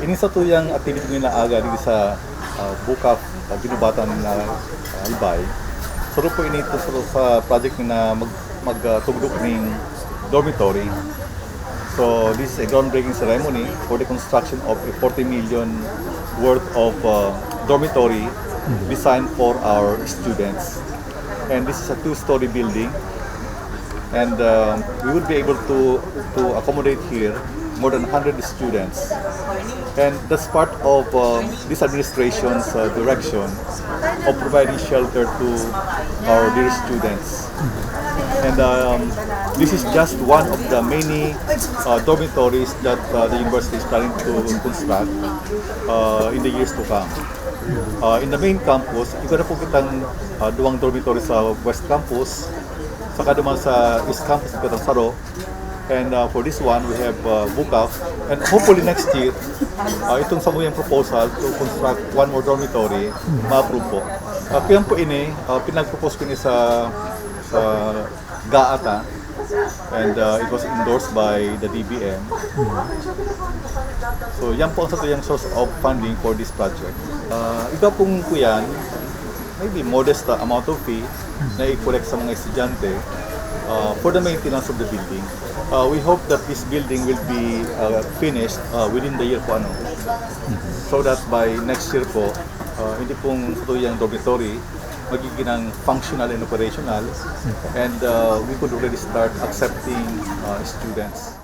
Inisa to yung activity nila aga dito sa BUCAF Guinobatan na Albay. So po inito sa project na magtugdok ng dormitory. So this is a groundbreaking ceremony for the construction of a 40 million worth of dormitory designed for our students. And this is a two-story building, and we will be able to accommodate here more than 100 students. And that's part of this administration's direction of providing shelter to our dear students. And this is just one of the many dormitories that the university is planning to construct in the years to come. In the main campus, ito na po kitang duwang dormitory sa West Campus, saka naman sa East Campus, ito sa Saro. And for this one, we have BUCAF, and hopefully next year, itong samuyang proposal to construct one more dormitory, ma-approve po. Kaya po ini, pinag-propose ko ni sa GAATA, and it was endorsed by the DBM. So yan po ang satuyang source of funding for this project. Iba pong kuyan, maybe modest amount of fee na i-collect sa mga estudyante for the maintenance of the building. We hope that this building will be finished within the year po so that by next year po, hindi pong satuyang dormitory magiging ng functional and operational, and we could already start accepting students.